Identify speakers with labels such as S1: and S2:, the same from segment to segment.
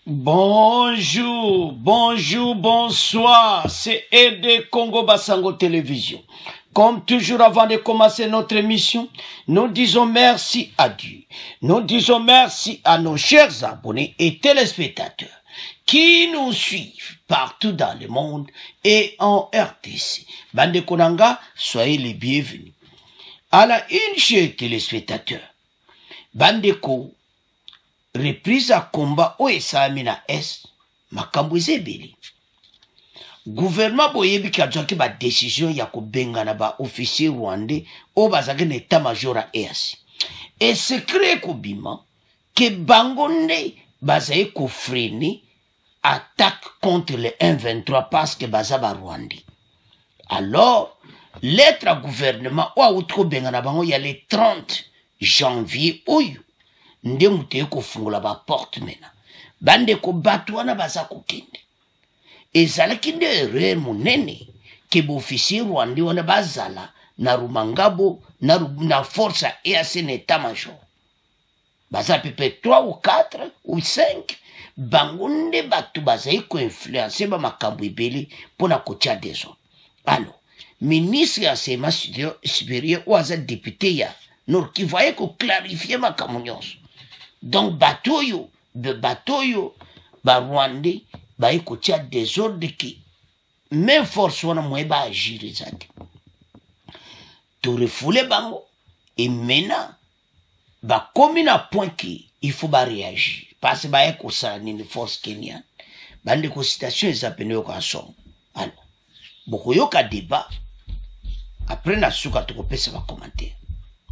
S1: Bonjour, bonjour, bonsoir, c'est Aide Congo Basango Télévision. Comme toujours avant de commencer notre émission, nous disons merci à Dieu. Nous disons merci à nos chers abonnés et téléspectateurs qui nous suivent partout dans le monde et en RDC. Bande Konanga, soyez les bienvenus. À la une, chers téléspectateurs, Bandeko, reprise à combat au Esamina S, Makambouze Beli. Gouvernement boyebi kadjaki ba décision ya ko bengana ba officier rwandais o bazake na état-major à EAC. Et secret ko bima que bangonde bazaye ko freiner attaque contre le 1-23 parce que bazaba rwandais. Alors, lettre à gouvernement ou à outro bengana bango ya le 30 janvier oyo nde muteye ko fungula ba porte mena. Bande ko batwana baza ko kende. Ezalaki nde erreur monene ke officier rwandais wana bazala na Rumangabo na force à EAC na état-major. Baza pepe 3 ou 4 ou 5 bangonde batu bazayi ko influencer ba makambo ebele pona kotia désordre. Alors, ministre ya enseignement supérieur ou aza député ya Nord qui voyait ko clarifier makambo nyonso. Donc batoyo ba rwandais ba kotia désordre qui même force wana moye ba agir ezate. To refoule bango et maintenant ba komi na point qui il faut ba réagir parce que ba ko sa ni force kenyane bande ko citation ezapene ko asom. Alors boko yoka débat après na suka to kopesa ba commentaire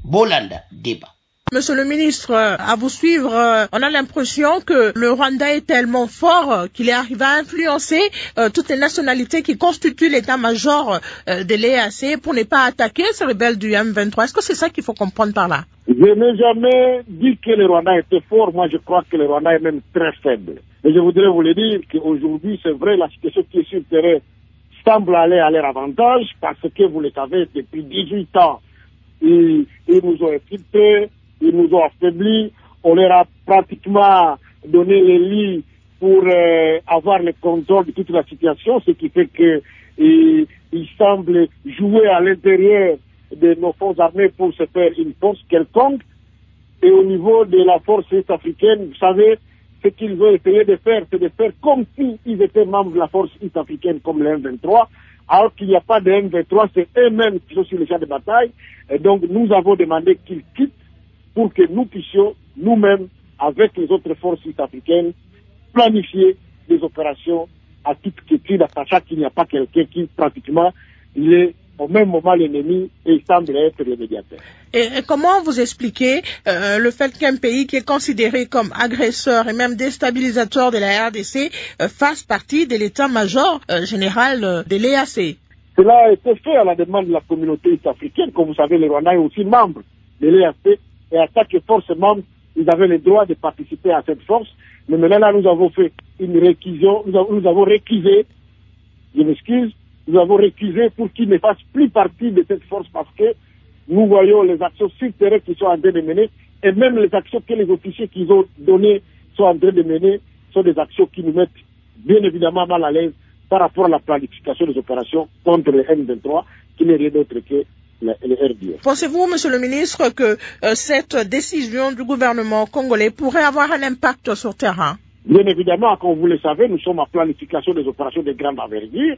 S1: bolanda débat.
S2: Monsieur le ministre, à vous suivre, on a l'impression que le Rwanda est tellement fort qu'il est arrivé à influencer toutes les nationalités qui constituent l'état-major de l'EAC pour ne pas attaquer ces rebelles du M23. Est-ce que c'est ça qu'il faut comprendre par là?
S3: Je n'ai jamais dit que le Rwanda était fort. Moi, je crois que le Rwanda est même très faible. Et je voudrais vous le dire qu'aujourd'hui, c'est vrai, la situation qui est sur le terrain semble aller à leur avantage parce que, vous le savez, depuis 18 ans, ils nous ont infiltrés. Ils nous ont affaiblis, on leur a pratiquement donné les lits pour avoir le contrôle de toute la situation, ce qui fait qu'ils semblent jouer à l'intérieur de nos forces armées pour se faire une force quelconque. Et au niveau de la force est-africaine, vous savez, ce qu'ils ont essayé de faire, c'est de faire comme s'ils étaient membres de la force est-africaine comme le M23, alors qu'il n'y a pas de M23, c'est eux-mêmes qui sont sur le champ de bataille. Et donc nous avons demandé qu'ils quittent pour que nous puissions, nous-mêmes, avec les autres forces sud-africaines, planifier des opérations à toute quiétude, sachant qu'il n'y a pas quelqu'un qui, pratiquement, il est au même moment l'ennemi et il semble être le médiateur.
S2: Et comment vous expliquez le fait qu'un pays qui est considéré comme agresseur et même déstabilisateur de la RDC fasse partie de l'état-major général de l'EAC?
S3: Cela a été fait à la demande de la communauté sud-africaine. Comme vous savez, le Rwanda est aussi membre de l'EAC. Et à chaque force membre, ils avaient le droit de participer à cette force. Mais maintenant, là, nous avons fait une réquisition, nous avons réquisé, je m'excuse, nous avons réquisé pour qu'ils ne fassent plus partie de cette force parce que nous voyons les actions sur le terrain qui sont en train de mener et même les actions que les officiers qu'ils ont données sont en train de mener sont des actions qui nous mettent bien évidemment mal à l'aise par rapport à la planification des opérations contre le M23 qui n'est rien d'autre que le RDF.
S2: Pensez-vous, monsieur le ministre, que cette décision du gouvernement congolais pourrait avoir un impact sur le terrain?
S3: Bien évidemment, comme vous le savez, nous sommes en planification des opérations de grande envergure.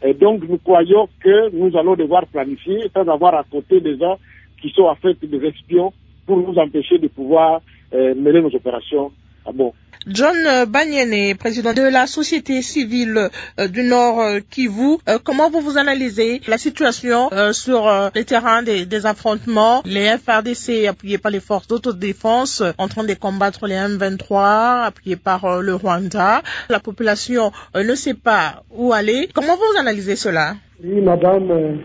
S3: Et donc, nous croyons que nous allons devoir planifier sans avoir à côté des gens qui sont en fait des espions pour nous empêcher de pouvoir mener nos opérations à bon.
S2: John Banyene, président de la société civile du Nord Kivu, comment vous analysez la situation sur les terrains des affrontements, les FRDC appuyés par les forces d'autodéfense en train de combattre les M23 appuyés par le Rwanda, la population ne sait pas où aller. Comment vous analysez cela?
S4: Oui, madame,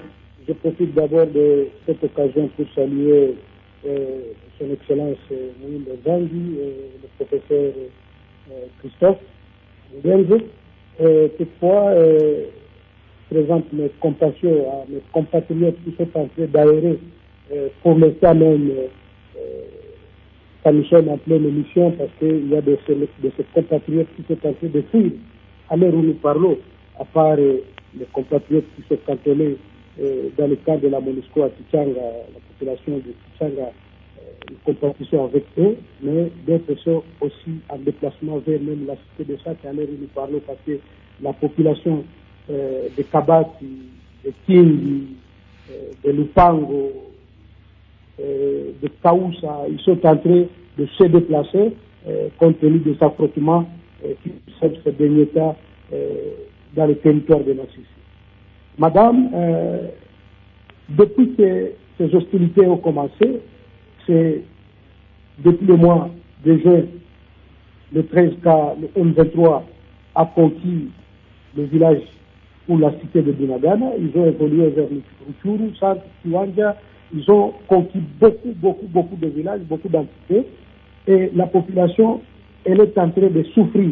S4: je profite d'abord de cette occasion pour saluer son Excellence Moïse Zangui et le professeur Christophe Ngenze. Toutefois, présente mes compassions à mes compatriotes qui sont en train d'aérer pour l'instant même quand nous sommes en pleine émission, parce qu'il y a de ces compatriotes qui sont en train de fuir à l'heure où nous parlons, à part les compatriotes qui sont cantonnés dans le camp de la MONUSCO à Tichanga, la population de Tichanga, une compétition avec eux, mais d'autres sont aussi en déplacement vers même la cité de Sac à l'heure où nous parlons, parce que la population de Kabati, de Kingi, de Lupango, de Kaoussa, ils sont en train de se déplacer compte tenu des affrontements qui observent ces derniers temps dans le territoire de Massissi. Madame, depuis que ces hostilités ont commencé, c'est depuis le mois de juin, le 13 cas, le M23 a conquis le village ou la cité de Bunagana. Ils ont évolué vers Rutshuru, Centre, Kiwanja. Ils ont conquis beaucoup de villages, beaucoup d'entités. Et la population, elle est en train de souffrir.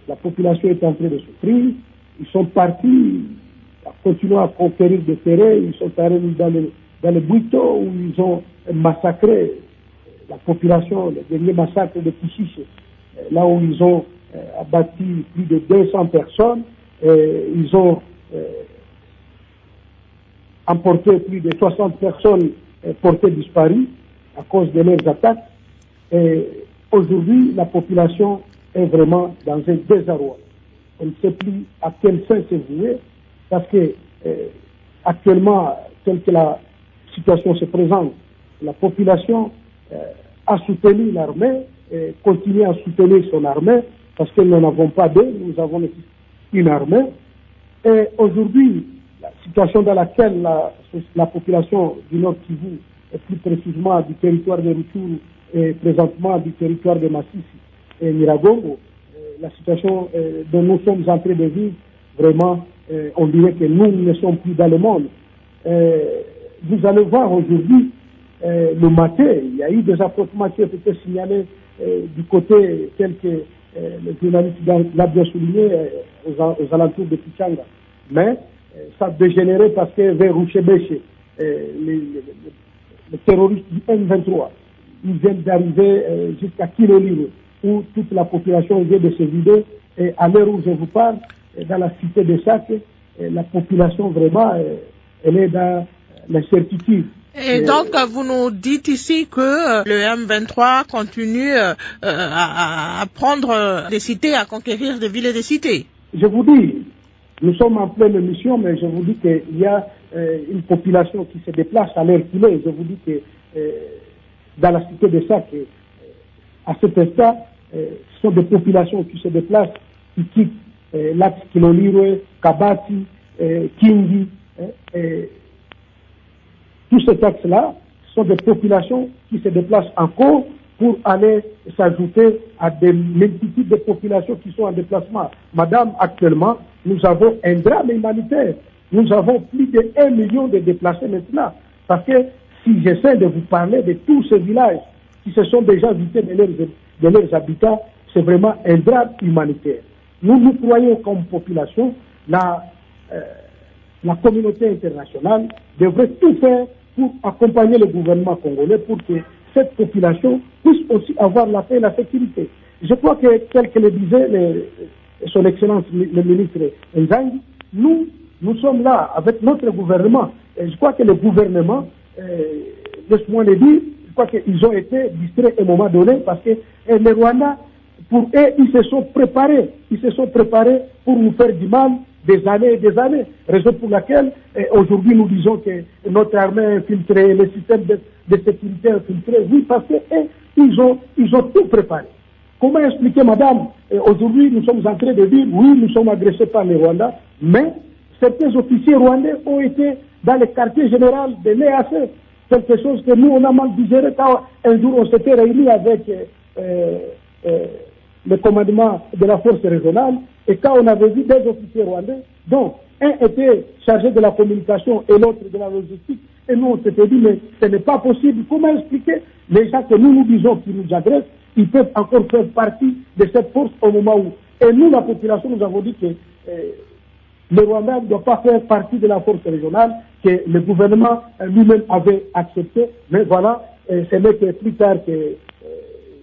S4: La population est en train de souffrir. Ils sont partis, continuant à conquérir des terrains. Ils sont arrivés dans les buito où ils ont massacré la population, le dernier massacre de Kichiche, là où ils ont abattu plus de 200 personnes. Ils ont emporté plus de 60 personnes portées disparues à cause de leurs attaques. Et aujourd'hui, la population est vraiment dans un désarroi. On ne sait plus à quel sein se vouer, parce que actuellement, telle que la situation se présente, la population a soutenu l'armée, continue à soutenir son armée, parce que nous n'avons pas d'eux, nous avons une armée. Et aujourd'hui, la situation dans laquelle la population du Nord Kivu, et plus précisément du territoire de Rutshuru, et présentement du territoire de Massissi et Nyiragongo, la situation dont nous sommes en train de vivre, vraiment, on dirait que nous ne sommes plus dans le monde. Vous allez voir aujourd'hui, le matin, il y a eu des affrontements qui ont été signalés du côté tel que le journaliste l'a bien souligné aux alentours de Tichanga. Mais ça a dégénéré parce que vers Rouchebéché, les terroristes du M23, ils viennent d'arriver jusqu'à Kiloliro, où toute la population vient de se vider. Et à l'heure où je vous parle, dans la cité de Sac, la population vraiment, elle est dans l'incertitude.
S2: Et donc, vous nous dites ici que le M23 continue à prendre des cités, à conquérir des villes et des cités.
S4: Je vous dis, nous sommes en pleine mission, mais je vous dis qu'il y a une population qui se déplace à l'heure qu'il est. Je vous dis que dans la cité de Sac, à cet instant, ce sont des populations qui se déplacent, qui quittent l'axe Kiloliro, Kabati, Kingi, tous ces axes-là sont des populations qui se déplacent encore pour aller s'ajouter à des multitudes de populations qui sont en déplacement. Madame, actuellement, nous avons un drame humanitaire. Nous avons plus de 1 million de déplacés maintenant. Parce que si j'essaie de vous parler de tous ces villages qui se sont déjà vidés de leurs habitants, c'est vraiment un drame humanitaire. Nous croyons comme population, la communauté internationale devrait tout faire pour accompagner le gouvernement congolais pour que cette population puisse aussi avoir la paix et la sécurité. Je crois que, tel que le disait son Excellence le ministre Nzangi, nous sommes là avec notre gouvernement. Et je crois que le gouvernement, laisse-moi le dire, je crois qu'ils ont été distraits à un moment donné parce que les Rwandais, pour eux, ils se sont préparés pour nous faire du mal des années et des années. Raison pour laquelle, aujourd'hui, nous disons que notre armée est infiltrée, le système de sécurité est infiltré. Oui, parce qu'ils ont tout préparé. Comment expliquer, madame, aujourd'hui, nous sommes en train de dire, oui, nous sommes agressés par les Rwandais, mais certains officiers rwandais ont été dans le quartier général de l'EAC. Quelque chose que nous, on a mal digéré quand un jour on s'était réunis avec le commandement de la force régionale, et quand on avait vu des officiers rwandais, dont un était chargé de la communication et l'autre de la logistique, et nous on s'était dit, mais ce n'est pas possible. Comment expliquer les gens que nous disons qui nous agressent, ils peuvent encore faire partie de cette force au moment où... Et nous, la population, nous avons dit que le Rwanda ne doit pas faire partie de la force régionale, que le gouvernement lui-même avait accepté, mais voilà, ce n'est que plus tard que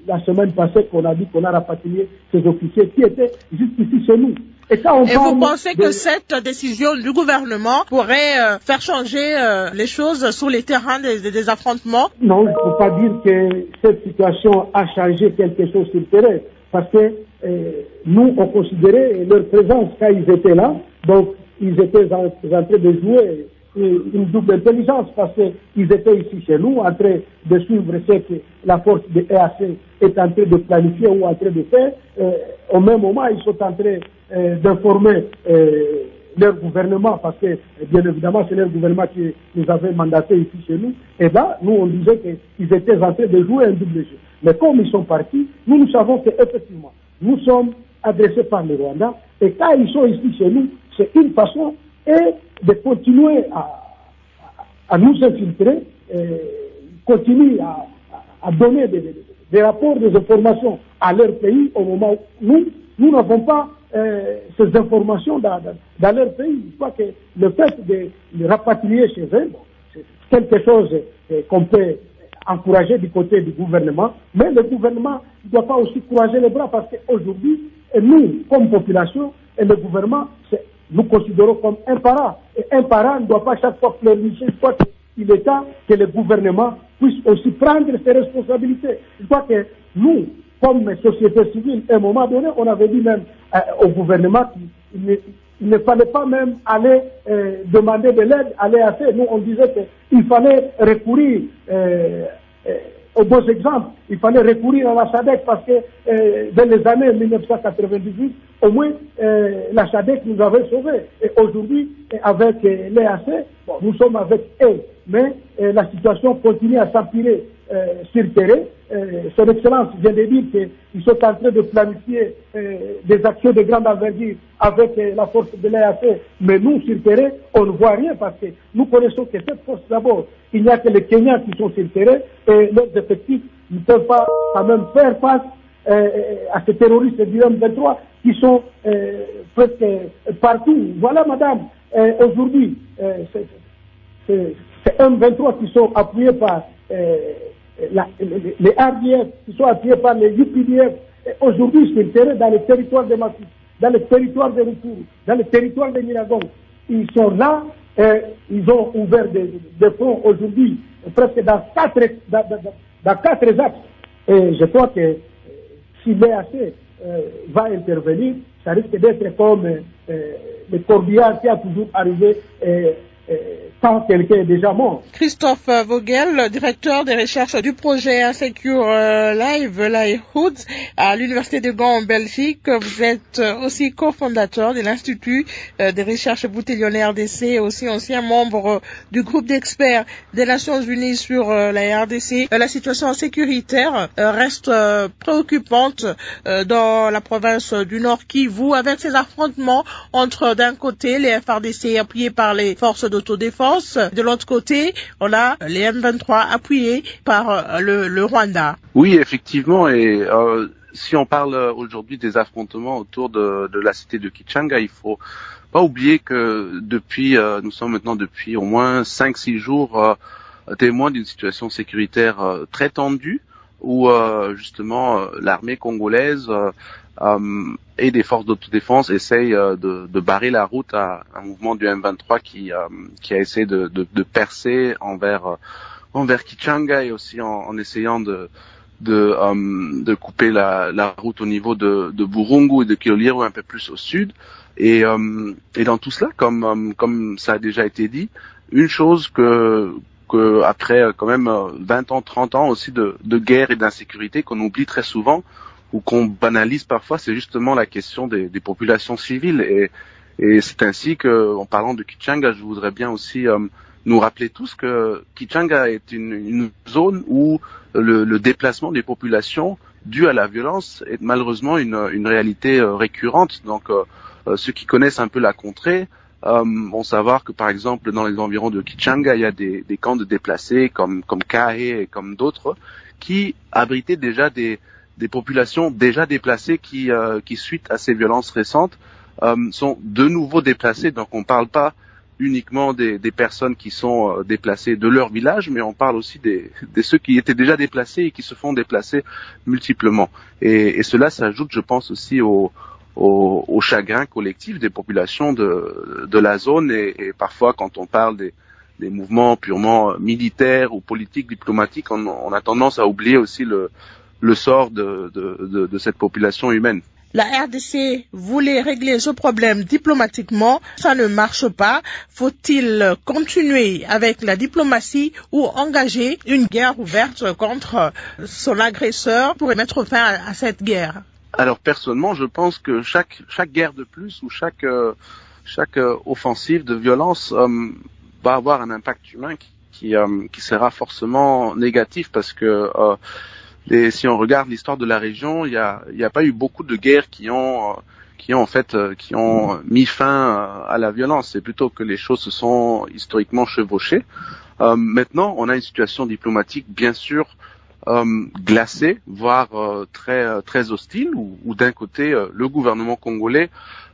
S4: la semaine passée qu'on a dit qu'on a rapatrié ces officiers qui étaient jusqu'ici chez nous. Et
S2: vous pensez que cette décision du gouvernement pourrait faire changer les choses sur les terrains des affrontements?
S4: Non, il ne faut pas dire que cette situation a changé quelque chose sur le terrain, parce que nous, on considérait leur présence quand ils étaient là, donc ils étaient en train de jouer une double intelligence, parce qu'ils étaient ici chez nous en train de suivre ce que la force de EAC est en train de planifier ou en train de faire. Au même moment, ils sont en train d'informer leur gouvernement, parce que bien évidemment c'est leur gouvernement qui nous avait mandaté ici chez nous. Et là, nous on disait qu'ils étaient en train de jouer un double jeu. Mais comme ils sont partis, nous savons qu'effectivement, nous sommes adressés par le Rwanda, et quand ils sont ici chez nous, c'est une façon de continuer à nous infiltrer, continuer à donner des rapports, des informations à leur pays au moment où nous n'avons pas ces informations dans leur pays. Je crois que le fait de les rapatrier chez eux, c'est quelque chose qu'on peut encourager du côté du gouvernement, mais le gouvernement ne doit pas aussi croiser les bras, parce qu'aujourd'hui, nous, comme population, et le gouvernement, nous considérons comme un parent. Et un parent ne doit pas chaque fois pleurnicher. Je crois qu'il est temps que le gouvernement puisse aussi prendre ses responsabilités. Je crois que nous, comme société civile, à un moment donné, on avait dit même au gouvernement qu'il ne fallait pas même aller demander de l'aide à l'EAC. Nous, on disait qu'il fallait recourir aux bons exemples. Il fallait recourir à la SADC, parce que dans les années 1998, au moins, la SADC nous avait sauvés. Et aujourd'hui, avec l'EAC, bon, nous sommes avec eux. Mais la situation continue à s'empirer sur le terrain. Son Excellence vient de dire qu'ils sont en train de planifier des actions de grande envergure avec la force de l'EAC. Mais nous, sur le terrain, on ne voit rien, parce que nous connaissons que cette force d'abord, il n'y a que les Kenyans qui sont sur le terrain, et leurs effectifs ne peuvent pas quand même faire face à ces terroristes du M23 qui sont presque partout. Voilà, madame, aujourd'hui, c'est M23 qui sont appuyés par les RDF, qui sont appuyés par les UPDF. Aujourd'hui, sur le terrain, dans les territoires de Massif, dans les territoires de Rutshuru, dans les territoires de Nyiragongo, ils sont là, ils ont ouvert des fronts aujourd'hui, presque dans quatre axes. Et je crois que si l'EAC va intervenir, ça risque d'être comme le corbillard qui a toujours arrivé quand quelqu'un est déjà mort.
S2: Christophe Vogel, directeur des recherches du projet Insecure Livelihood à l'Université de Gand en Belgique. Vous êtes aussi cofondateur de l'Institut des recherches bouteillonnées RDC et aussi ancien membre du groupe d'experts des Nations Unies sur la RDC. La situation sécuritaire reste préoccupante dans la province du Nord Kivu, avec ces affrontements entre d'un côté les FARDC appuyés par les forces d'autodéfense, de l'autre côté, on a les M23 appuyés par le Rwanda.
S5: Oui, effectivement, et si on parle aujourd'hui des affrontements autour de la cité de Kichanga, il faut pas oublier que nous sommes maintenant depuis au moins 5-6 jours témoins d'une situation sécuritaire très tendue, où justement l'armée congolaise et des forces d'autodéfense essayent de barrer la route à un mouvement du M23 qui a essayé de percer envers Kichanga, et aussi en essayant de couper la route au niveau de Burungu et de Kiloliro un peu plus au sud. Et dans tout cela, comme ça a déjà été dit, une chose que après quand même 20 ans, 30 ans aussi de guerre et d'insécurité qu'on oublie très souvent, ou qu'on banalise parfois, c'est justement la question des populations civiles. Et c'est ainsi que, en parlant de Kichanga, je voudrais bien aussi nous rappeler tous que Kichanga est une zone où le déplacement des populations dû à la violence est malheureusement une réalité récurrente. Donc ceux qui connaissent un peu la contrée vont savoir que, par exemple, dans les environs de Kichanga, il y a des camps de déplacés comme Kahe et comme d'autres qui abritaient déjà des populations déjà déplacées qui suite à ces violences récentes, sont de nouveau déplacées. Donc on ne parle pas uniquement des personnes qui sont déplacées de leur village, mais on parle aussi des ceux qui étaient déjà déplacés et qui se font déplacer multiplement. Et cela s'ajoute, je pense, aussi au chagrin collectif des populations de la zone et parfois quand on parle des mouvements purement militaires ou politiques, diplomatiques, on a tendance à oublier aussi le sort de cette population humaine.
S2: La RDC voulait régler ce problème diplomatiquement, ça ne marche pas. Faut-il continuer avec la diplomatie ou engager une guerre ouverte contre son agresseur pour mettre fin à cette guerre?
S5: Alors personnellement, je pense que chaque guerre de plus ou chaque offensive de violence va avoir un impact humain qui sera forcément négatif parce que si on regarde l'histoire de la région, il y a pas eu beaucoup de guerres qui ont mis fin à la violence. C'est plutôt que les choses se sont historiquement chevauchées. Maintenant, on a une situation diplomatique bien sûr glacée, voire très hostile, où d'un côté le gouvernement congolais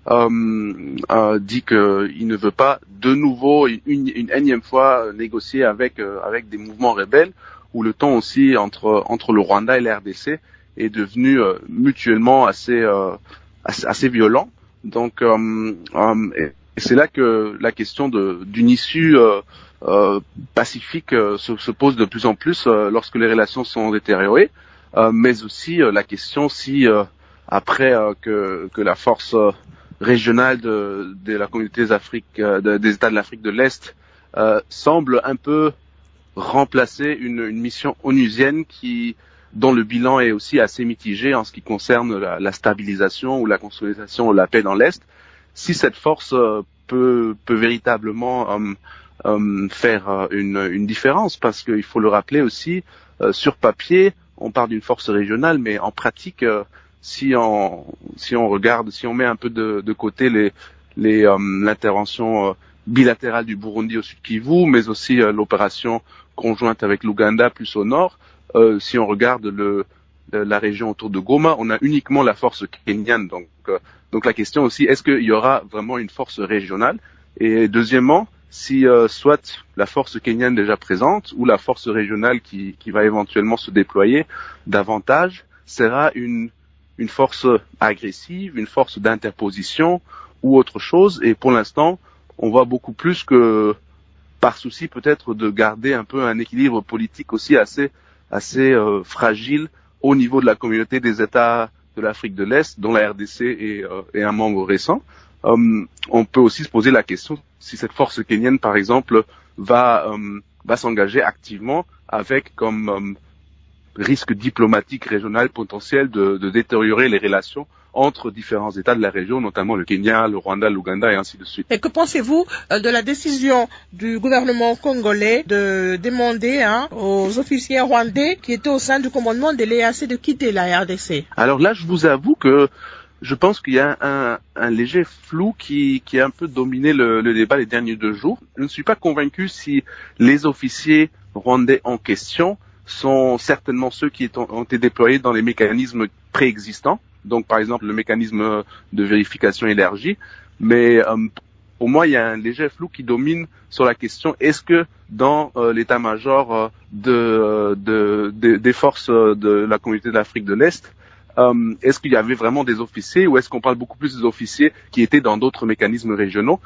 S5: dit qu'il ne veut pas de nouveau une énième fois négocier avec des mouvements rebelles, où le ton aussi entre le Rwanda et la RDC est devenu mutuellement assez violent. Donc et c'est là que la question d'une issue pacifique se pose de plus en plus lorsque les relations sont détériorées, mais aussi la question si après que la force régionale de la communauté des États de l'Afrique de l'Est semble un peu remplacer une mission onusienne dont le bilan est aussi assez mitigé en ce qui concerne la stabilisation ou la consolidation de la paix dans l'Est. Si cette force peut véritablement faire une différence, parce qu'il faut le rappeler aussi, sur papier, on parle d'une force régionale, mais en pratique, si on met un peu de côté l'intervention bilatérale du Burundi au Sud Kivu, mais aussi l'opération conjointe avec l'Ouganda plus au nord, si on regarde la région autour de Goma, on a uniquement la force kenyane. Donc la question aussi, est-ce qu'il y aura vraiment une force régionale? Et deuxièmement, si soit la force kenyane déjà présente ou la force régionale qui va éventuellement se déployer davantage sera une force agressive, une force d'interposition ou autre chose. Et pour l'instant, on voit beaucoup plus que par souci peut-être de garder un peu un équilibre politique aussi assez fragile au niveau de la communauté des États de l'Afrique de l'Est, dont la RDC est un membre récent. On peut aussi se poser la question si cette force kenyane, par exemple, va s'engager activement avec comme risque diplomatique régional potentiel de détériorer les relations entre différents États de la région, notamment le Kenya, le Rwanda, l'Ouganda et ainsi de suite.
S2: Et que pensez-vous de la décision du gouvernement congolais de demander aux officiers rwandais qui étaient au sein du commandement de l'EAC de quitter la RDC?
S5: Alors là, je vous avoue que je pense qu'il y a un léger flou qui a un peu dominé le débat les derniers 2 jours. Je ne suis pas convaincu si les officiers rwandais en question sont certainement ceux qui ont été déployés dans les mécanismes préexistants. Donc, par exemple, le mécanisme de vérification élargie. Mais pour moi, il y a un léger flou qui domine sur la question, est-ce que dans l'état-major des forces de la communauté de l'Afrique de l'Est, est-ce qu'il y avait vraiment des officiers ou est-ce qu'on parle beaucoup plus des officiers qui étaient dans d'autres mécanismes régionaux?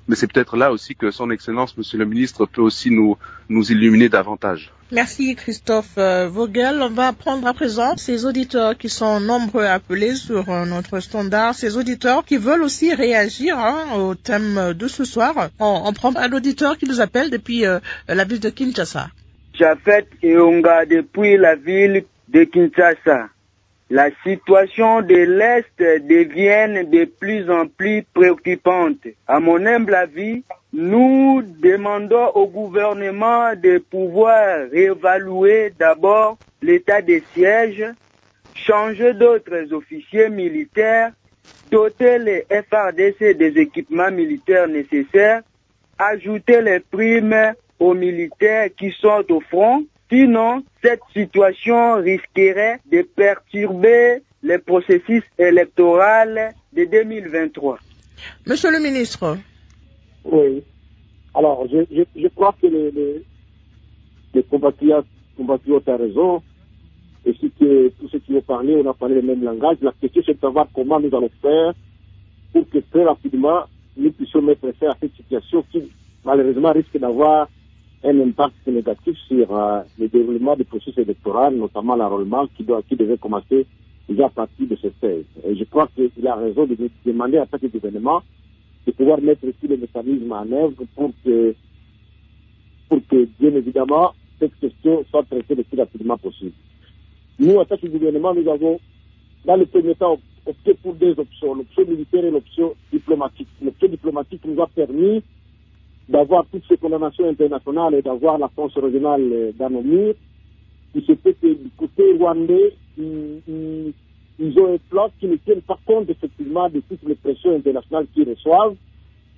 S5: Mais c'est peut-être là aussi que son Excellence, Monsieur le Ministre, peut aussi nous illuminer davantage.
S2: Merci Christophe Vogel. On va prendre à présent ces auditeurs qui sont nombreux appelés sur notre standard, ces auditeurs qui veulent aussi réagir au thème de ce soir. On prend un auditeur qui nous appelle depuis la ville de Kinshasa.
S6: Jafet Eonga depuis la ville de Kinshasa. La situation de l'Est devient de plus en plus préoccupante. À mon humble avis, nous demandons au gouvernement de pouvoir réévaluer d'abord l'état des sièges, changer d'autres officiers militaires, doter les FARDC des équipements militaires nécessaires, ajouter les primes aux militaires qui sont au front. Sinon, cette situation risquerait de perturber le processus électoral de 2023.
S2: Monsieur le ministre.
S4: Oui.
S3: Alors, je crois que les compatriotes ont raison. Et tous ceux qui ont parlé, on a parlé le même langage. La question, c'est de savoir comment nous allons faire pour que très rapidement, nous puissions mettre fin à cette situation qui, malheureusement, risque d'avoir un impact négatif sur le déroulement du processus électoral, notamment l'enrôlement qui devait commencer déjà à partir de ce 16. Et je crois qu'il a raison de demander à chaque gouvernement de pouvoir mettre tous les mécanismes en œuvre pour que, bien évidemment, cette question soit traitée le plus rapidement possible. Nous, en tant que gouvernement, nous avons, dans le premier temps, opté pour deux options, l'option militaire et l'option diplomatique. L'option diplomatique nous a permis d'avoir toutes ces condamnations internationales et d'avoir la force régionale dans nos murs. Il se fait que du côté rwandais, ils ont un plan qui ne tient pas compte effectivement de toutes les pressions internationales qu'ils reçoivent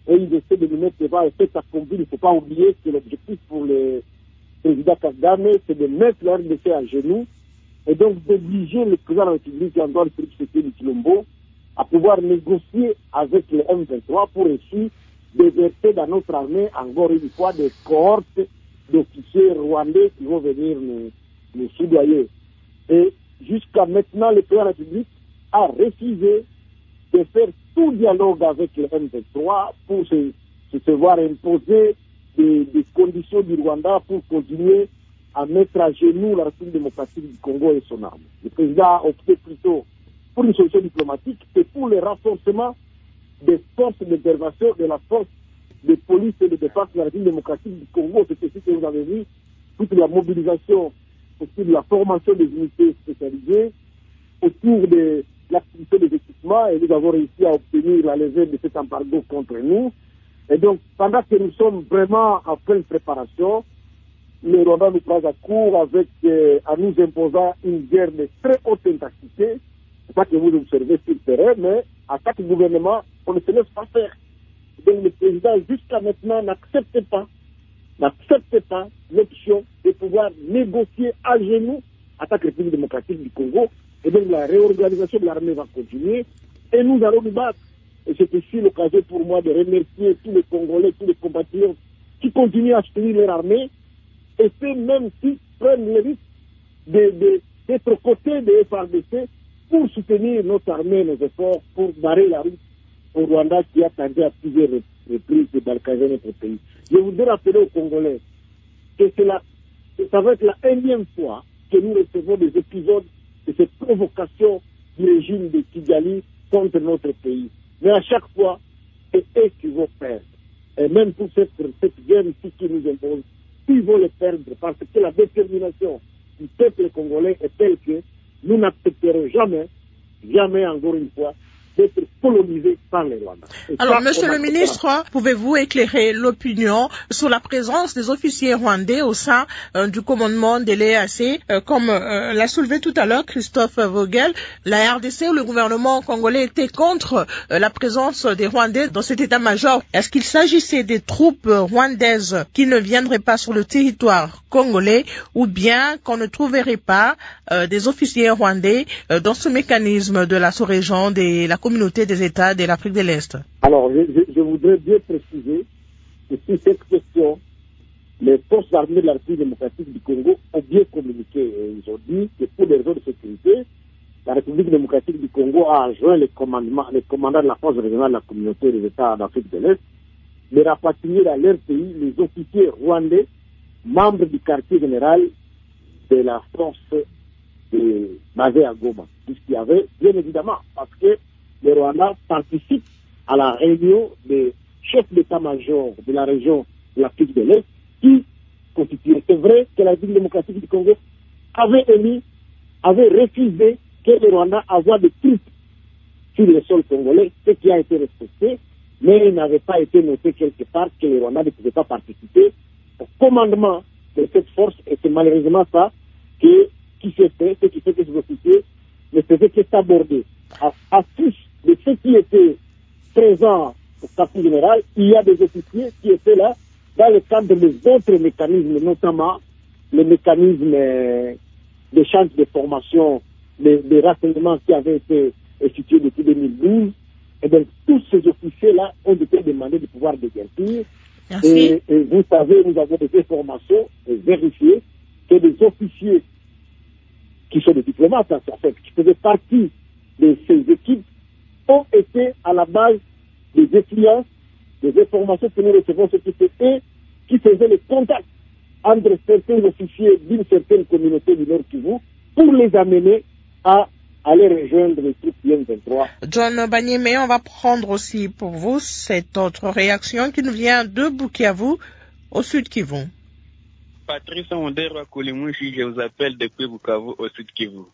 S3: et ils essaient de nous mettre devant un fait accompli. Il ne faut pas oublier que l'objectif pour le président Kagame, c'est de mettre la RDC à genoux et donc d'obliger le président de la République, Antoine Félix Tshisekedi Tshilombo, à pouvoir négocier avec le M23 pour essayer de verser dans notre armée encore une fois des cohortes d'officiers rwandais qui vont venir nous soudoyer. Et jusqu'à maintenant, le président de la République a refusé de faire tout dialogue avec le M23 pour se voir imposer des conditions du Rwanda pour continuer à mettre à genoux la République démocratique du Congo et son armée. Le président a opté plutôt pour une solution diplomatique et pour le renforcement des forces d'intervention de la force de police et de défense de la République démocratique du Congo. C'est ce que vous avez vu, toute la mobilisation autour de la formation des unités spécialisées, autour de l'activité des équipements, et nous avons réussi à obtenir la levée de cet embargo contre nous. Et donc, pendant que nous sommes vraiment en pleine préparation, le Rwanda nous prend à court avec, en nous imposant une guerre de très haute intensité. C'est pas que vous observez sur le terrain, mais à chaque gouvernement, on ne se laisse pas faire. Donc le président, jusqu'à maintenant, n'accepte pas l'option de pouvoir négocier à genoux à chaque République démocratique du Congo. Et donc la réorganisation de l'armée va continuer et nous allons nous battre. Et c'est aussi l'occasion pour moi de remercier tous les Congolais, tous les compatriotes qui continuent à soutenir leur armée et ceux même qui prennent le risque d'être aux côtés des FARDC pour soutenir notre armée, nos efforts, pour barrer la route au Rwanda qui a tendu à plusieurs reprises de balkaniser notre pays. Je voudrais rappeler aux Congolais que ça va être la énième fois que nous recevons des épisodes de cette provocation du régime de Kigali contre notre pays. Mais à chaque fois, c'est eux qui vont perdre. Et même pour cette guerre ici qui nous impose, ils vont le perdre parce que la détermination du peuple congolais est telle que nous n'accepterons jamais encore une fois, d'être colonisés par les Rwandais.
S2: Alors, Monsieur le ministre, pouvez-vous éclairer l'opinion sur la présence des officiers rwandais au sein du commandement de l'EAC, comme l'a soulevé tout à l'heure Christophe Vogel, la RDC ou le gouvernement congolais était contre la présence des Rwandais dans cet état-major. Est-ce qu'il s'agissait des troupes rwandaises qui ne viendraient pas sur le territoire congolais ou bien qu'on ne trouverait pas des officiers rwandais dans ce mécanisme de la sous-région de la communauté des États de l'Afrique de l'Est?
S3: Alors, je voudrais bien préciser que sur cette question, les forces armées de la République démocratique du Congo ont bien communiqué. Ils ont dit que pour des raisons de sécurité, la République démocratique du Congo a enjoint les commandants de la force régionale de la communauté des États d'Afrique de l'Est de rapatrier à leur pays les officiers rwandais, membres du quartier général de la force basée à Goma. Puisqu'il y avait, bien évidemment, parce que le Rwanda participe à la réunion des chefs d'état-major de la région de l'Afrique de l'Est qui constituait. C'est vrai que la République démocratique du Congo avait refusé que le Rwanda envoie des troupes sur le sol congolais, ce qui a été respecté, mais il n'avait pas été noté quelque part que le Rwanda ne pouvait pas participer au commandement de cette force, et c'est malheureusement ça qui s'est fait, ce qui fait que ces officiers ne faisaient que s'aborder. À plus de ceux qui étaient présents au quartier général, il y a des officiers qui étaient là dans le cadre des autres mécanismes, notamment les mécanismes d'échange de formation, des renseignements qui avaient été institués depuis 2012. Et bien, tous ces officiers-là ont été demandés de pouvoir déguerpir.
S2: Merci.
S3: Et vous savez, nous avons des informations vérifiées que des officiers qui sont des diplomates, en fait, qui faisaient partie de ces équipes, ont été à la base des influences, des informations que nous recevons, et qui faisaient les contacts entre certains officiers d'une certaine communauté du Nord Kivu pour les amener à aller rejoindre les troupes M23.
S2: John Banyeme, on va prendre aussi pour vous cette autre réaction qui nous vient de Bukavu, au Sud Kivu.
S7: Patrice Ondero Koulimouchi, je vous appelle depuis Bukavu, au Sud Kivu.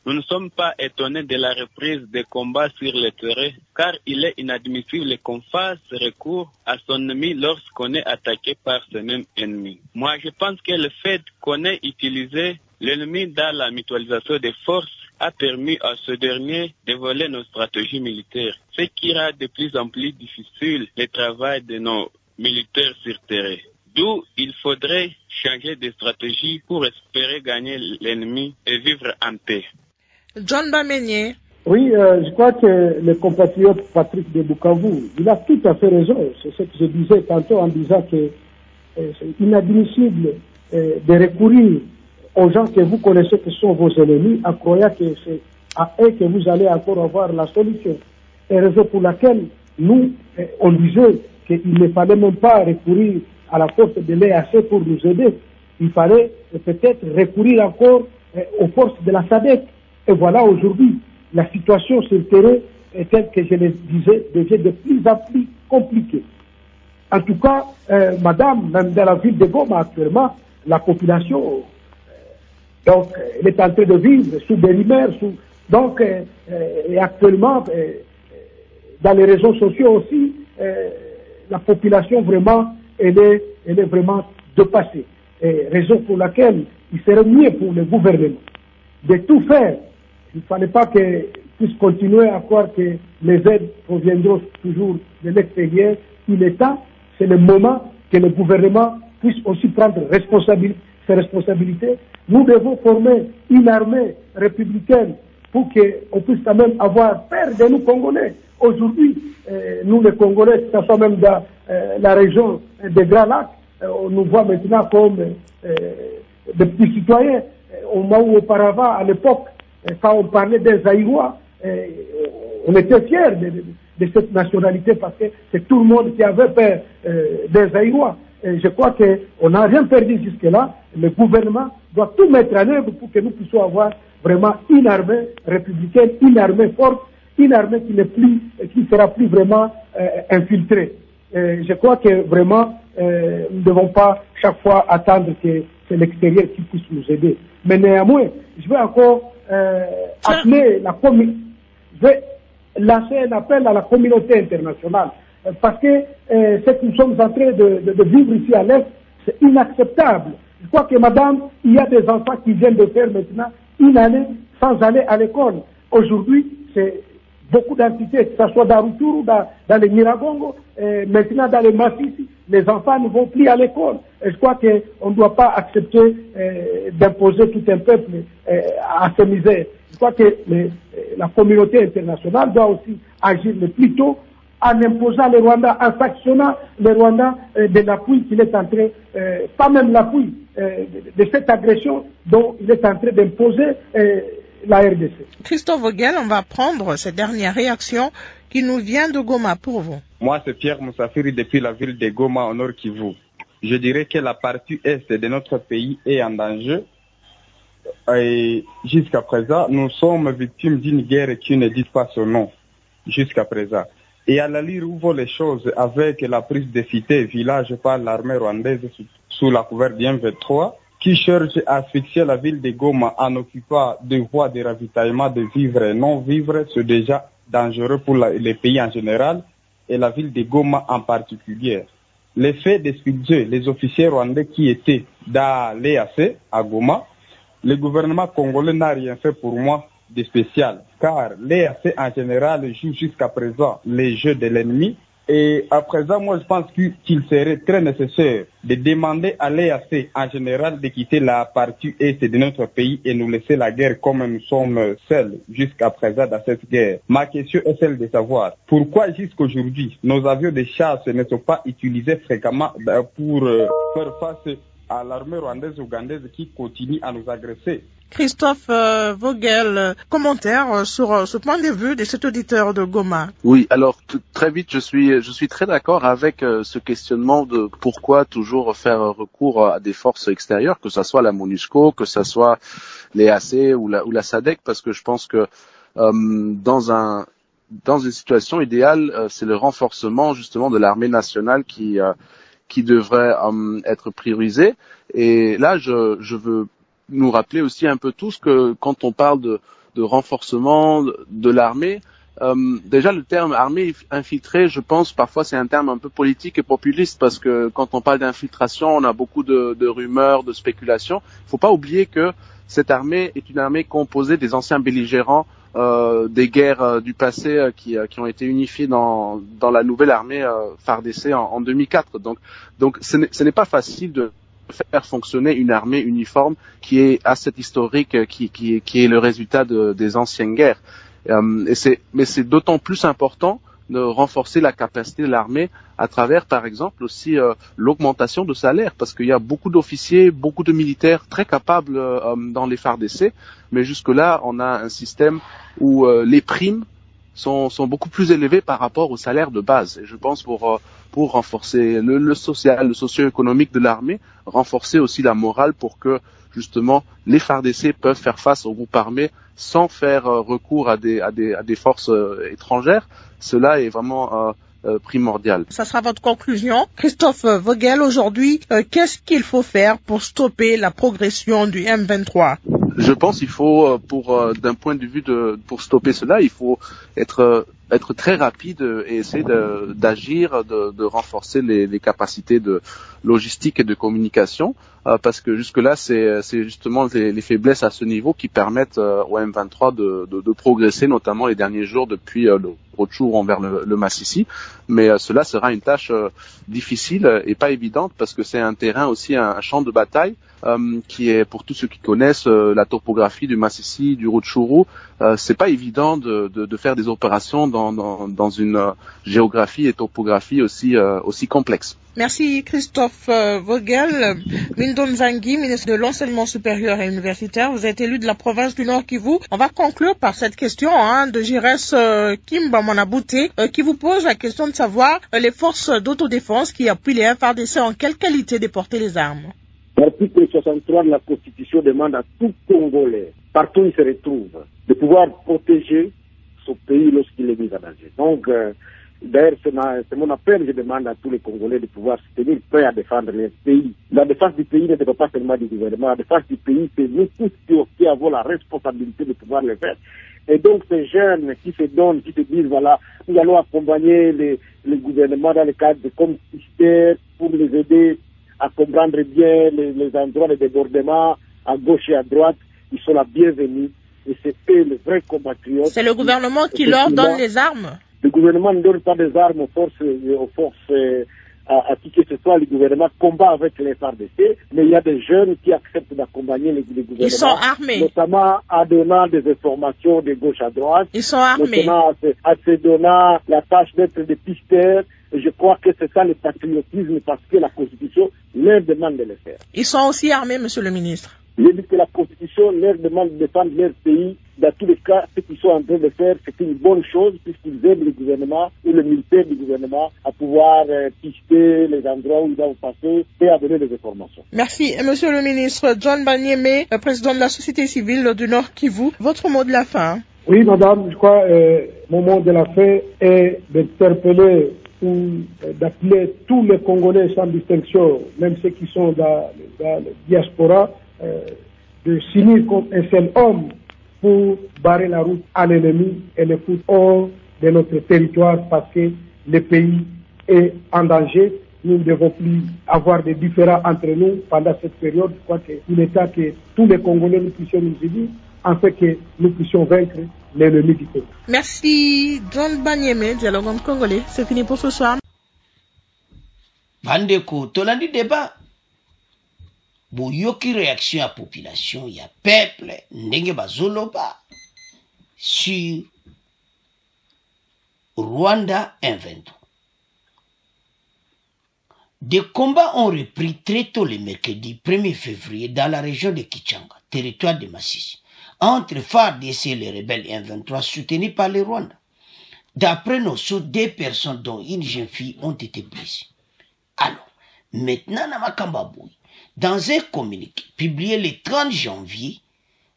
S7: Nous ne sommes pas étonnés de la reprise des combats sur le terrain, car il est inadmissible qu'on fasse recours à son ennemi lorsqu'on est attaqué par ce même ennemi. Moi, je pense que le fait qu'on ait utilisé l'ennemi dans la mutualisation des forces a permis à ce dernier de voler nos stratégies militaires, ce qui rend de plus en plus difficile le travail de nos militaires sur terrain. D'où il faudrait changer de stratégie pour espérer gagner l'ennemi et vivre en paix.
S2: John Bamenye.
S4: Oui, je crois que le compatriote Patrick de Bukavu, il a tout à fait raison. C'est ce que je disais tantôt en disant que c'est inadmissible de recourir aux gens que vous connaissez que sont vos ennemis en croyant que c'est à eux que vous allez encore avoir la solution. Et raison pour laquelle nous, on disait qu'il ne fallait même pas recourir à la force de l'EAC pour nous aider. Il fallait peut-être recourir encore aux forces de la SADC. Et voilà, aujourd'hui, la situation sur le terrain est telle que je le disais, devient de plus en plus compliquée. En tout cas, madame, même dans la ville de Goma actuellement, la population, donc, elle est en train de vivre sous des rumeurs, donc, et actuellement, dans les réseaux sociaux aussi, la population vraiment, elle est vraiment dépassée. Et raison pour laquelle il serait mieux pour le gouvernement de tout faire. Il ne fallait pas qu'ils puissent continuer à croire que les aides proviendront toujours de l'extérieur. Il est temps, c'est le moment que le gouvernement puisse aussi prendre ses responsabilités. Nous devons former une armée républicaine pour qu'on puisse quand même avoir peur de nous Congolais. Aujourd'hui, nous les Congolais, que ce soit même dans la région des Grands Lacs, on nous voit maintenant comme des petits citoyens. Auparavant, à l'époque, quand on parlait des Zaïrois, on était fiers de cette nationalité parce que c'est tout le monde qui avait peur des Zaïrois. Et je crois qu'on n'a rien perdu jusque-là. Le gouvernement doit tout mettre en œuvre pour que nous puissions avoir vraiment une armée républicaine, une armée forte, une armée qui ne sera plus vraiment infiltrée. Je crois que vraiment, nous ne devons pas chaque fois attendre que c'est l'extérieur qui puisse nous aider. Mais néanmoins, je vais encore appeler je vais lancer un appel à la communauté internationale. Parce que ce que nous sommes en train de vivre ici à l'Est, c'est inacceptable. Je crois que, madame, il y a des enfants qui viennent de faire maintenant une année sans aller à l'école. Aujourd'hui, c'est beaucoup d'entités, que ce soit dans Rutshuru, dans les Miragongo, maintenant dans les Massissi, les enfants ne vont plus à l'école. Et je crois qu'on ne doit pas accepter d'imposer tout un peuple à ces misères. Je crois que la communauté internationale doit aussi agir le plus tôt en imposant le Rwanda, en sanctionnant le Rwanda de l'appui qu'il est en train, pas même l'appui, de cette agression dont il est en train d'imposer la RDC.
S2: Christophe Vogel, on va prendre cette dernière réaction qui nous vient de Goma pour vous.
S8: Moi, c'est Pierre Moussafiri depuis la ville de Goma, au Nord Kivu. Je dirais que la partie est de notre pays est en danger. Et jusqu'à présent, nous sommes victimes d'une guerre qui ne dit pas son nom. Jusqu'à présent. Et à la lire où vont les choses avec la prise de cités et villages par l'armée rwandaise sous la couverte du M23, qui cherche à asphyxier la ville de Goma en occupant des voies de ravitaillement de vivres et non-vivres, c'est déjà dangereux pour les pays en général et la ville de Goma en particulier. Le fait d'expulser les officiers rwandais qui étaient dans l'EAC à Goma, le gouvernement congolais n'a rien fait pour moi de spécial, car l'EAC en général joue jusqu'à présent les jeux de l'ennemi Et à présent, moi, je pense qu'il serait très nécessaire de demander à l'EAC en général de quitter la partie est de notre pays et nous laisser la guerre comme nous sommes seuls jusqu'à présent dans cette guerre. Ma question est celle de savoir pourquoi jusqu'aujourd'hui nos avions de chasse ne sont pas utilisés fréquemment pour faire face à l'armée rwandaise ougandaise qui continue à nous agresser.
S2: Christophe Vogel, commentaire sur ce point de vue de cet auditeur de Goma.
S5: Oui, alors très vite, je suis très d'accord avec ce questionnement de pourquoi toujours faire recours à des forces extérieures, que ça soit la MONUSCO, que ça soit les AC ou la SADC, parce que je pense que dans une situation idéale, c'est le renforcement justement de l'armée nationale qui devrait être priorisé. Et là, je veux nous rappeler aussi un peu tous que quand on parle de renforcement de l'armée, déjà le terme armée infiltrée, je pense parfois c'est un terme un peu politique et populiste parce que quand on parle d'infiltration, on a beaucoup de rumeurs, de spéculations. Il ne faut pas oublier que cette armée est une armée composée des anciens belligérants des guerres du passé qui ont été unifiés dans la nouvelle armée FARDC en 2004. Donc ce n'est pas facile de faire fonctionner une armée uniforme qui est à cette historique qui est le résultat des anciennes guerres. Mais c'est d'autant plus important de renforcer la capacité de l'armée à travers, par exemple, aussi l'augmentation de salaire, parce qu'il y a beaucoup d'officiers, beaucoup de militaires très capables dans les FARDC, mais jusque-là, on a un système où les primes sont beaucoup plus élevées par rapport au salaire de base. Et je pense pour renforcer le social, le socio-économique de l'armée, renforcer aussi la morale pour que justement les FARDC peuvent faire face aux groupes armés sans faire recours à des forces étrangères. Cela est vraiment primordial.
S2: Ça sera votre conclusion. Christophe Vogel, aujourd'hui, qu'est-ce qu'il faut faire pour stopper la progression du M23?
S5: Je pense qu'il faut, d'un point de vue pour stopper cela, il faut être très rapide et essayer d'agir, de renforcer les capacités de logistique et de communication, parce que jusque-là, c'est justement les faiblesses à ce niveau qui permettent au M23 de progresser, notamment les derniers jours depuis le retour envers le Massissi. Mais cela sera une tâche difficile et pas évidente parce que c'est un terrain aussi, un champ de bataille qui est, pour tous ceux qui connaissent la topographie du Massissi, du Rutshuru, c'est pas évident de faire des opérations dans une géographie et topographie aussi complexe.
S2: Merci Christophe Vogel. Mindon Zangui, ministre de l'Enseignement supérieur et universitaire, vous êtes élu de la province du Nord Kivu. On va conclure par cette question de Jires Kimba Manabouté qui vous pose la question de savoir les forces d'autodéfense qui appuient les FARDC en quelle qualité de porter les armes.
S3: L'article 63 de la Constitution demande à tout Congolais, partout où il se retrouve, de pouvoir protéger son pays lorsqu'il est mis en danger. Donc, d'ailleurs, c'est mon appel, je demande à tous les Congolais de pouvoir se tenir prêts à défendre leur pays. La défense du pays ne dépend pas seulement du gouvernement, la défense du pays, c'est nous tous qui avons la responsabilité de pouvoir le faire. Et donc, ces jeunes qui se donnent, qui se disent, voilà, nous allons accompagner les gouvernements dans le cadre de comme système pour les aider à comprendre bien les endroits de débordement à gauche et à droite, ils sont la bienvenue. Et c'est eux les vrais compatriotes.
S2: C'est le gouvernement qui leur donne les armes?
S3: Le gouvernement ne donne pas des armes aux forces à qui que ce soit. Le gouvernement combat avec les FARDC, mais il y a des jeunes qui acceptent d'accompagner les gouvernements.
S2: Ils sont armés.
S3: Notamment en donnant des informations de gauche à droite.
S2: Ils sont armés.
S3: Notamment en se donnant la tâche d'être des pisteurs. Et je crois que c'est ça le patriotisme parce que la Constitution leur demande de le faire.
S2: Ils sont aussi armés, monsieur le ministre.
S3: Je dis que la Constitution leur demande de défendre leur pays. Dans tous les cas, ce qu'ils sont en train de faire, c'est une bonne chose puisqu'ils aident le gouvernement ou le militaire du gouvernement à pouvoir pister les endroits où ils doivent passer et à donner des informations.
S2: Merci, monsieur le ministre. John Banyeme, président de la société civile du Nord Kivu. Votre mot de la fin.
S4: Oui, madame, je crois mon mot de la fin est d'interpeller ou d'appeler tous les Congolais sans distinction, même ceux qui sont dans la diaspora, de s'unir comme un seul homme pour barrer la route à l'ennemi et le foutre hors de notre territoire parce que le pays est en danger. Nous ne devons plus avoir des différends entre nous pendant cette période. Je crois qu'il est temps que tous les Congolais nous puissions nous unir afin que nous puissions vaincre l'ennemi du Congo.
S2: Merci, John Banyeme, Dialogue en Congolais. C'est fini pour ce soir.
S1: Bandeko, tolandi débat. Boyoki réaction à population, il y a peuple, ndenge bazoloba sur Rwanda invento. Des combats ont repris très tôt le mercredi 1er février dans la région de Kichanga, territoire de Massissi, entre FARDC et les rebelles M23 soutenus par le Rwanda. D'après nos sources, 2 personnes dont une jeune fille ont été blessées. Alors, maintenant, dans un communiqué publié le 30 janvier,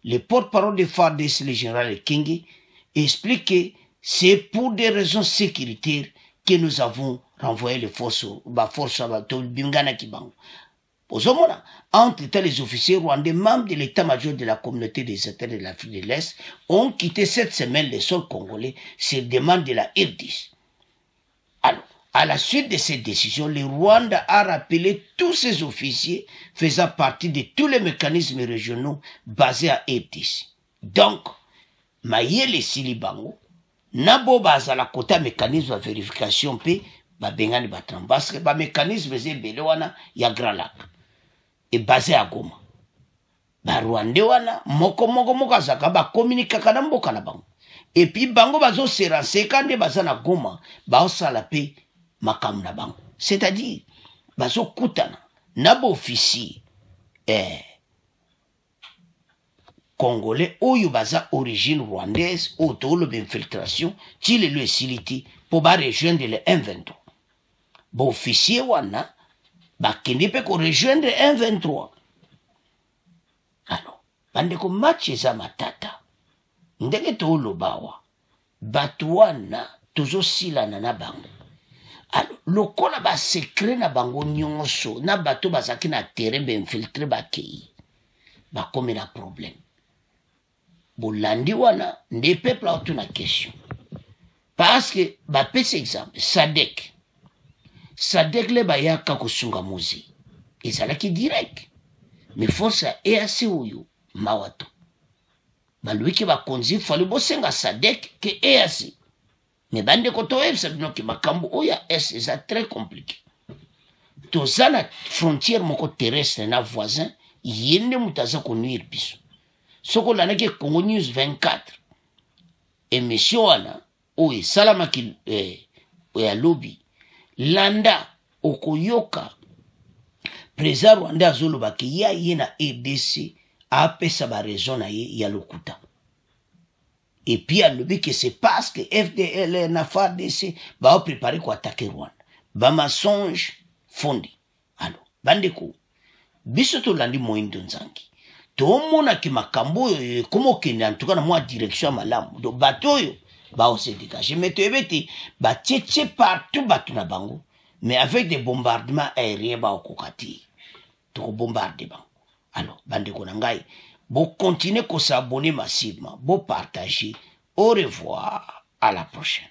S1: le porte-parole de FARDC, le général Kenge, explique que c'est pour des raisons sécuritaires que nous avons renvoyé les forces Bingana Kibango. Entre-temps, les officiers rwandais, membres de l'état-major de la communauté des États de l'Afrique de l'Est, ont quitté cette semaine le sol congolais sur demande de la RDC. Alors, à la suite de cette décision, le Rwanda a rappelé tous ses officiers faisant partie de tous les mécanismes régionaux basés à RDC. Donc, Mayele Silibango, Nabo bazala kota mécanisme de vérification pe bengani batran parce que ba mécanisme zebele wana ya Grand Lac et basé à Goma. Ba Rwanda wana moko azaka ba communiquer kana mboka na bango. Et puis bango bazo se renseigner kande bazana Goma ba osala pe makam na bango. C'est-à-dire bazo kutana nabo officier Congolais oyo baza origine rwandaise autour de l'infiltration tile le siliti pour ba rejoindre le M23. Ba officier wana ba kende pe ko rejoindre M23. Alors, bande ko match za matata. Ndenge to lobawa. Batu wana tozo silana na bango. Alors, lokola ba secret na bango nyonso na bato bazaki na terrain be infiltrer ba kei. Ba comme na problème. Bolandi wana des peuples ont une question parce que ba pese exemple Sadek le bayaka kusunga muzi ezalaki direct mais force EAC oyo mawato baluiki ba konzi fali bosenga Sadek ke EAC mais bande ko to ebsa binoki makambo oya c'est très compliqué tozana frontière moko terrestre na voisin yende mutaza ko nuire biso soko lanake Congo News 24 émission wana oye salamaki ya lobby landa okoyoka président Rwanda azoloba ke ya yena RDC apesa ba raison na ye ya lokuta et puis a lobby que c'est parce que FDL na FARDC ba préparer ko attaquer Rwanda ba mensonge fondi. Alors bandeko biso to landi moindo nzangi tomona ki makambo komo kende en tout cas na moi direction malamu do batoyo ba se dégager mais to ebeti ba tchetche partout batu na bango mais avec des bombardements aériens ba okokati to bombarder bango. Alors bande ko ngai bo continuer ko s'abonner massivement bo partager. Au revoir, à la prochaine.